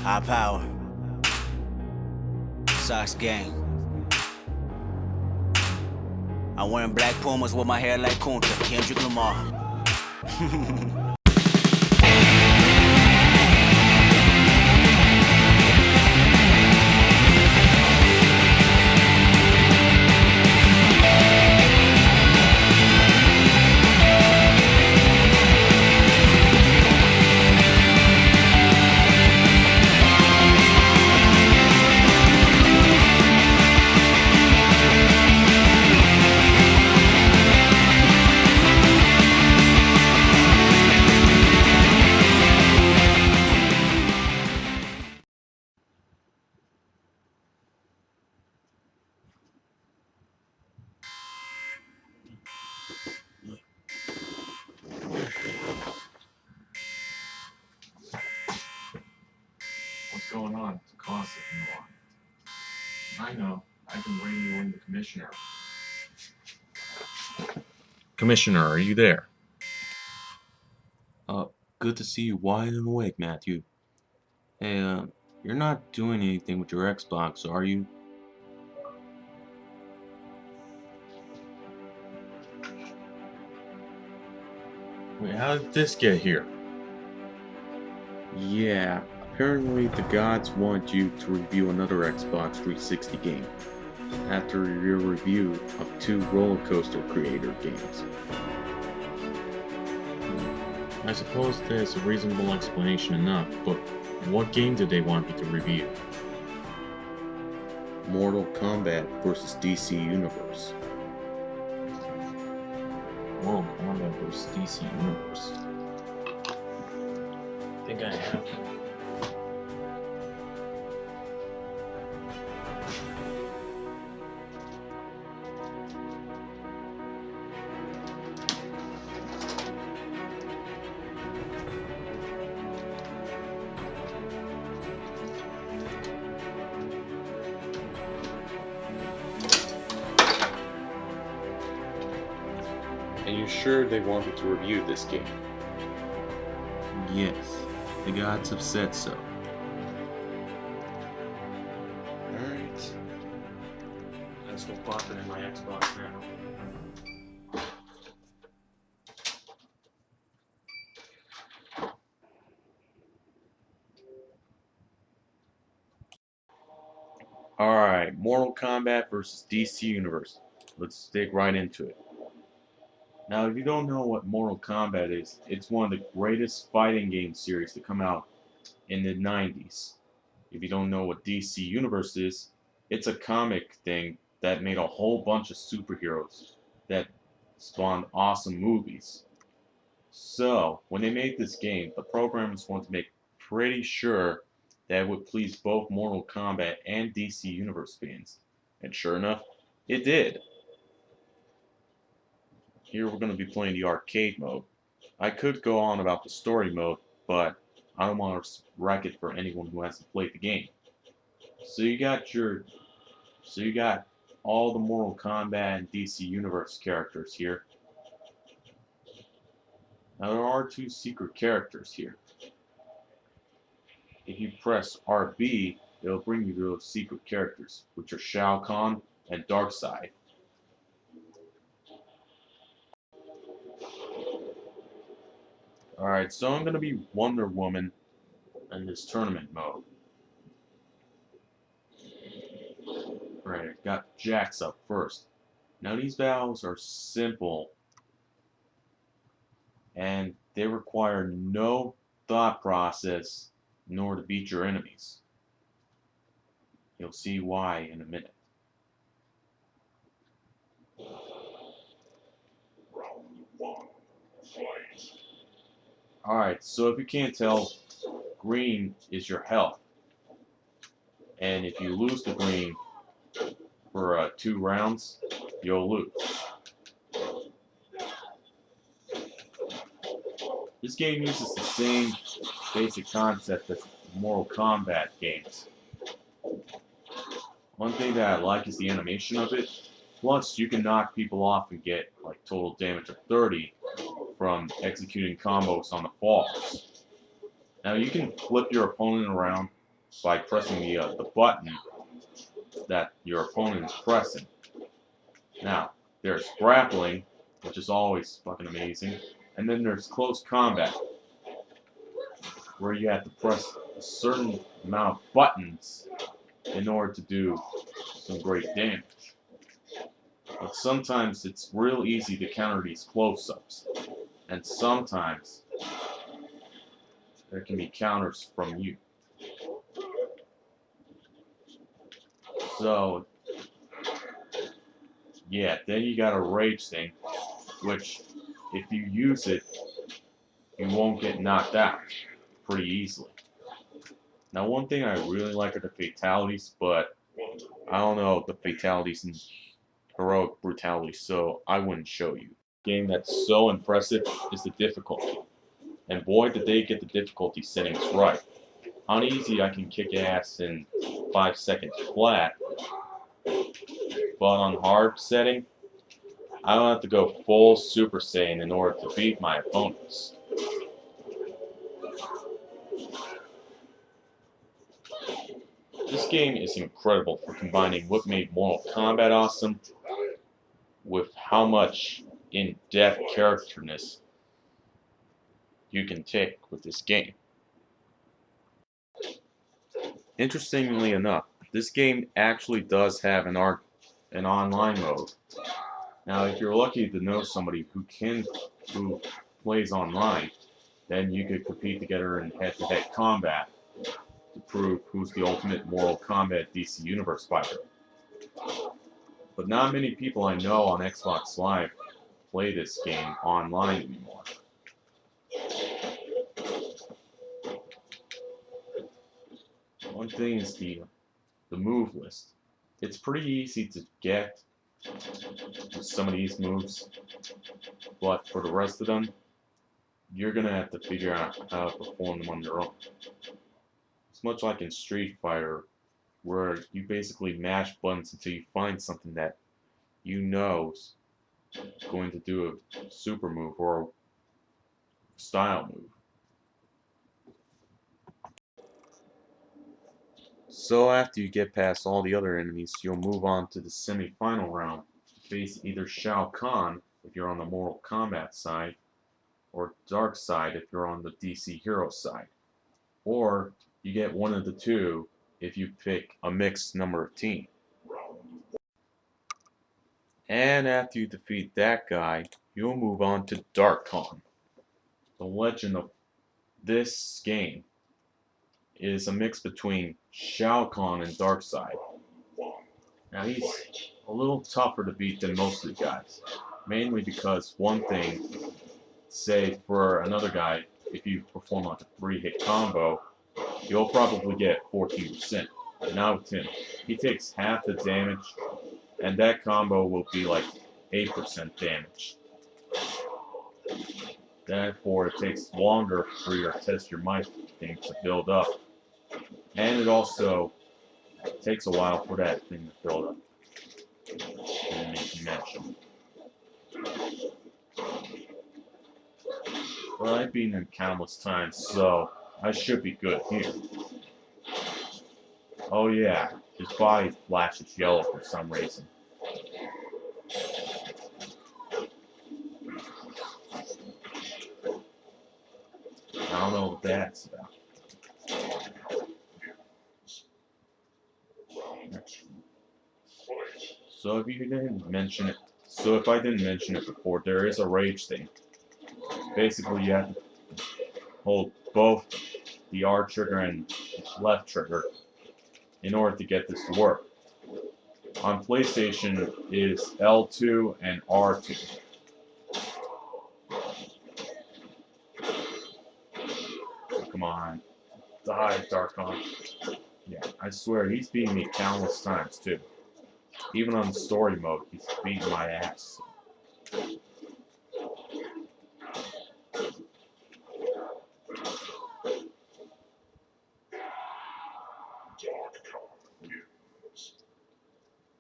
High power. Sox gang. I'm wearing black Pumas with my hair like Kunta, Kendrick Lamar. What's going on? It's a constant in I know. I can bring you in the commissioner. Commissioner, are you there? Good to see you wide and awake, Matthew. Hey, you're not doing anything with your Xbox, are you? Wait, how did this get here? Yeah, apparently the gods want you to review another Xbox 360 game after your review of 2 roller coaster creator games. I suppose there's a reasonable explanation enough, but what game did they want me to review? Mortal Kombat vs. DC Universe. Mortal Kombat vs. DC Universe. I think I have. Are you sure they wanted to review this game? Yes, the gods have said so. Alright. Let's go pop it in my Xbox now. Alright, Mortal Kombat vs. DC Universe. Let's dig right into it. Now, if you don't know what Mortal Kombat is, it's one of the greatest fighting game series to come out in the 90s. If you don't know what DC Universe is, it's a comic thing that made a whole bunch of superheroes that spawned awesome movies. So, when they made this game, the programmers wanted to make pretty sure that it would please both Mortal Kombat and DC Universe fans. And sure enough, it did. Here we're going to be playing the arcade mode. I could go on about the story mode, but I don't want to wreck it for anyone who hasn't played the game. So you got all the Mortal Kombat and DC Universe characters here. Now there are 2 secret characters here. If you press RB, it'll bring you to those secret characters, which are Shao Kahn and Darkseid. Alright, so I'm going to be Wonder Woman in this tournament mode. Alright, I got Jax up first. Now these battles are simple, and they require no thought process in order to beat your enemies. You'll see why in a minute. Round 1, fight. Alright, so if you can't tell, green is your health. And if you lose the green for 2 rounds, you'll lose. This game uses the same basic concept as Mortal Kombat games. One thing that I like is the animation of it. Plus, you can knock people off and get like total damage of 30 from executing combos on the falls. Now you can flip your opponent around by pressing the button that your opponent is pressing. Now, there's grappling, which is always fucking amazing, and then there's close combat, where you have to press a certain amount of buttons in order to do some great damage. But sometimes it's real easy to counter these close-ups, and sometimes there can be counters from you. So, yeah, then you got a rage thing, which, if you use it, you won't get knocked out pretty easily. Now, one thing I really like are the fatalities, but I don't know the fatalities in heroic brutality, so I wouldn't show you. Game that's so impressive is the difficulty. And boy, did they get the difficulty settings right. On easy, I can kick ass in 5 seconds flat, but on hard setting, I don't have to go full Super Saiyan in order to beat my opponents. This game is incredible for combining what made Mortal Kombat awesome with how much in-depth characterness you can take with this game. Interestingly enough, this game actually does have an online mode. Now, if you're lucky to know somebody who plays online, then you could compete together in head-to-head combat to prove who's the ultimate Mortal Kombat DC Universe fighter. But not many people I know on Xbox Live play this game online anymore. One thing is the move list. It's pretty easy to get some of these moves, but for the rest of them, you're gonna have to figure out how to perform them on your own. It's much like in Street Fighter, where you basically mash buttons until you find something that you know's going to do a super move or a style move. So after you get past all the other enemies, you'll move on to the semi-final round to face either Shao Kahn if you're on the Mortal Kombat side, or Darkseid if you're on the DC Hero side. Or you get one of the two if you pick a mixed number of team. And after you defeat that guy, you'll move on to Dark Kahn. The legend of this game is a mix between Shao Kahn and Darkseid. Now he's a little tougher to beat than most of the guys, mainly because one thing, say for another guy, if you perform like a 3-hit combo, you'll probably get 14%. Now with him, he takes half the damage, and that combo will be like 8% damage. Therefore, it takes longer for your test your might thing to build up. And it also takes a while for that thing to build up. And make you mention. Well, I've been in countless times, so I should be good here. Oh yeah, his body flashes yellow for some reason. I don't know what that's about. So if I didn't mention it before, there is a rage thing. Basically, you have to hold both the R trigger and left trigger in order to get this to work. On PlayStation is L2 and R2. Come on. Die, Dark Kahn. Yeah, I swear, he's beating me countless times, too. Even on story mode, he's beating my ass.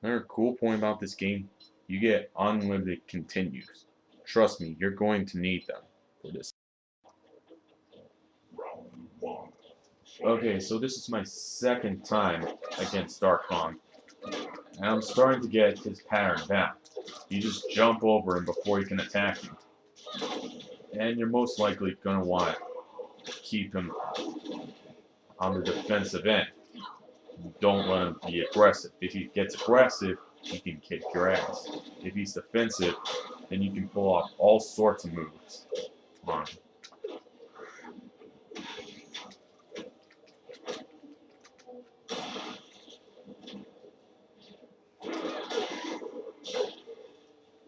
Another cool point about this game, you get unlimited continues. Trust me, you're going to need them. for this. Okay, so this is my second time against Dark Kong, and I'm starting to get his pattern down. You just jump over him before he can attack you, and you're most likely going to want to keep him on the defensive end. Don't let him be aggressive. If he gets aggressive, he can kick your ass. If he's defensive, then you can pull off all sorts of moves on him.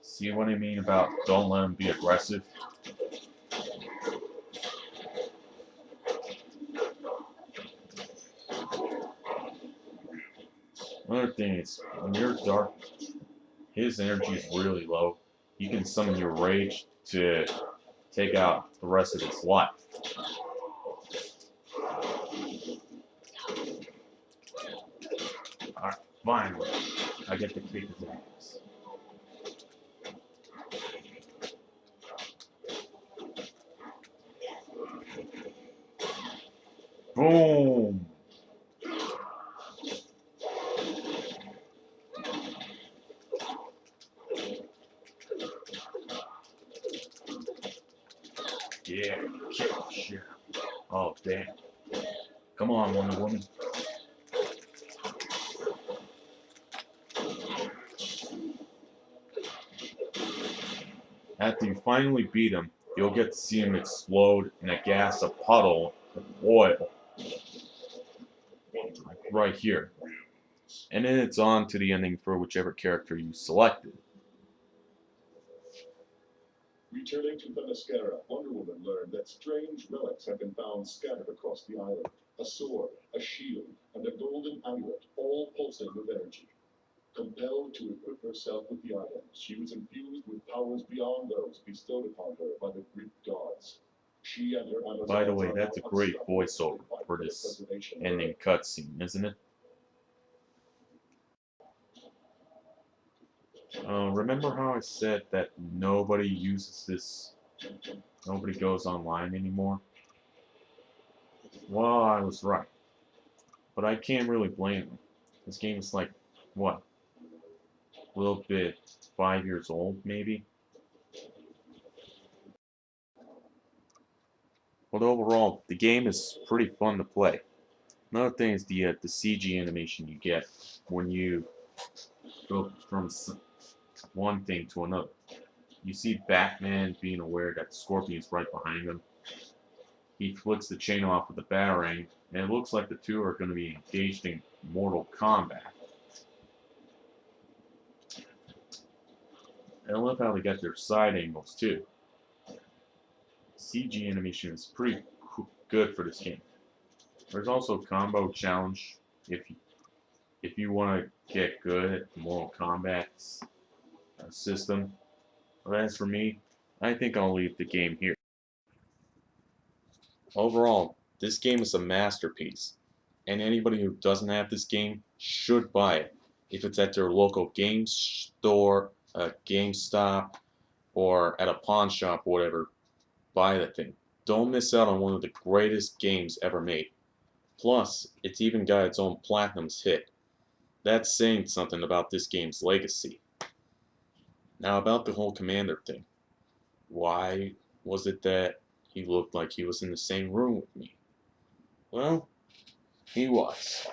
See what I mean about don't let him be aggressive? Another thing is, when you're dark, his energy is really low. You can summon your rage to take out the rest of his life. Alright, finally, I get to kick his ass. Boom! Yeah, kick the shit. Oh, damn. Come on, Wonder Woman. After you finally beat him, you'll get to see him explode in a gas a puddle of oil. Like right here. And then it's on to the ending for whichever character you selected. Returning to Themyscira, Wonder Woman learned that strange relics have been found scattered across the island. A sword, a shield, and a golden amulet, all pulsing with energy. Compelled to equip herself with the items, she was infused with powers beyond those bestowed upon her by the Greek gods. She and her Amazons By the way, are that's a now great unstoppable voiceover to fight for their this preservation. ending cutscene, isn't it? Remember how I said that nobody uses this, nobody goes online anymore? Well, I was right. But I can't really blame them. This game is like, what? A little bit 5 years old, maybe? But overall, the game is pretty fun to play. Another thing is the CG animation you get when you go from one thing to another. You see Batman being aware that Scorpion's right behind him. He flicks the chain off with the Batarang, and it looks like the two are going to be engaged in Mortal Kombat. And I love how they got their side angles too. CG animation is pretty good for this game. There's also a combo challenge if you want to get good at Mortal Kombat's system. But as for me, I think I'll leave the game here. Overall, this game is a masterpiece, and anybody who doesn't have this game should buy it. If it's at their local game store, a GameStop, or at a pawn shop or whatever, buy the thing. Don't miss out on one of the greatest games ever made. Plus, it's even got its own Platinum's hit. That's saying something about this game's legacy. Now about the whole Commander thing. Why was it that he looked like he was in the same room with me? Well, he was.